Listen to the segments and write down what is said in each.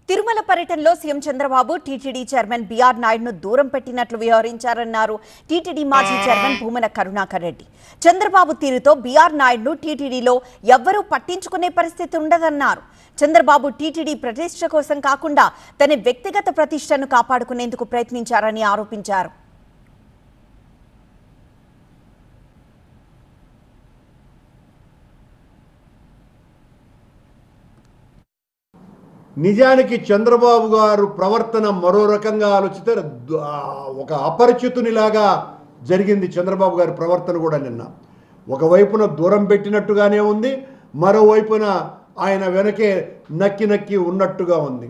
తిరుమల పర్యటనలో CM Chandrababu TTD chairman BR నాయుడును దూరం పెట్టినట్లు వ్యవహరించారన్నారు టీటీడీ మాజీ చైర్మన్ భూమన కరుణాకర్ రెడ్డి. చంద్రబాబు తీరుతో బీఆర్ నాయుడును టీటీడీలో ఎవ్వరూ పట్టించుకునే పరిస్థితి ఉండదన్నారు. చంద్రబాబు టీటీడీ ప్రతిష్ట కోసం కాకుండా తన వ్యక్తిగత ప్రతిష్టను కాపాడుకునేందుకు ప్రయత్నించారని ఆరోపించారు. నిజానికి చంద్రబాబు గారు ప్రవర్తన మరో రకంగా ఆలోచిస్తే ఒక అపరిచితునిలాగా జరిగింది. చంద్రబాబు గారి ప్రవర్తన కూడా నిన్న ఒకవైపున దూరం పెట్టినట్టుగానే ఉంది, మరోవైపున ఆయన వెనకే నక్కి ఉన్నట్టుగా ఉంది.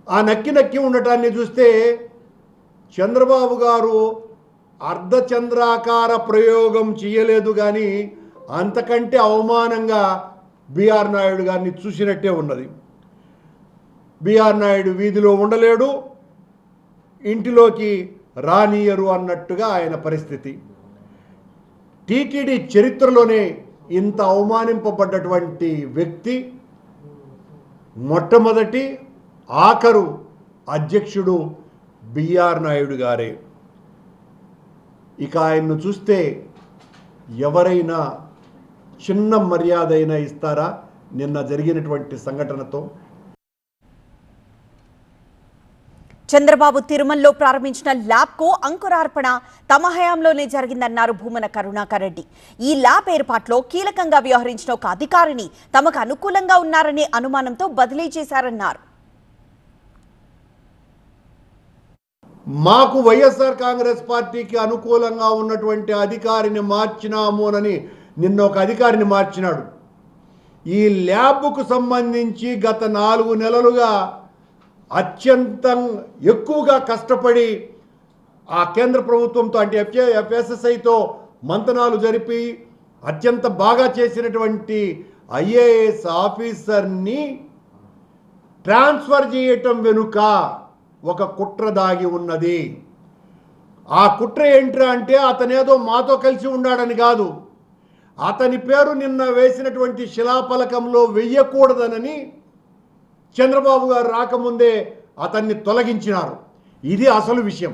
ఆ నక్కి ఉండటాన్ని చూస్తే చంద్రబాబు గారు అర్ధచంద్రాకార ప్రయోగం చేయలేదు, కానీ అంతకంటే అవమానంగా బీఆర్ నాయుడు గారిని చూసినట్టే ఉన్నది. బీఆర్ నాయుడు వీధిలో ఉండలేడు, ఇంటిలోకి రానియరు అన్నట్టుగా ఆయన పరిస్థితి. టీటీడీ చరిత్రలోనే ఇంత అవమానింపబడ్డటువంటి వ్యక్తి మొట్టమొదటి ఆఖరు అధ్యక్షుడు బీఆర్ నాయుడు గారే. ఇక ఆయన్ను చూస్తే ఎవరైనా చిన్న మర్యాద అయినా ఇస్తారా? నిన్న జరిగినటువంటి సంఘటనతో చంద్రబాబు తిరుమలలో ప్రారంభించిన ల్యాబ్కు అంకురార్పణ తమ హయాంలోనే జరిగిందన్నారు భూమన కరుణాకర్ రెడ్డి. ఈ ల్యాబ్ ఏర్పాట్లో కీలకంగా వ్యవహరించిన ఒక అధికారిని తమకు అనుకూలంగా ఉన్నారనే అనుమానంతో బదిలీ చేశారన్నారు. మాకు వైఎస్ఆర్ కాంగ్రెస్ పార్టీకి అనుకూలంగా ఉన్నటువంటి అధికారిని మార్చినామోనని నిన్న ఒక అధికారిని మార్చినాడు. ఈ ల్యాబ్కు సంబంధించి గత 4 నెలలుగా అత్యంత ఎక్కువగా కష్టపడి ఆ కేంద్ర ప్రభుత్వంతో అంటే ఎఫ్ఎస్ఎస్ఐతో మంతనాలు జరిపి అత్యంత బాగా చేసినటువంటి ఐఏఎస్ ఆఫీసర్ని ట్రాన్స్ఫర్ చేయటం వెనుక ఒక కుట్ర దాగి ఉన్నది. ఆ కుట్ర ఏంట్రా అంటే అతనేదో మాతో కలిసి ఉన్నాడని కాదు, అతని పేరు నిన్న వేసినటువంటి శిలాఫలకంలో వెయ్యకూడదనని చంద్రబాబు గారు రాకముందే అతన్ని తొలగించినారు. ఇది అసలు విషయం.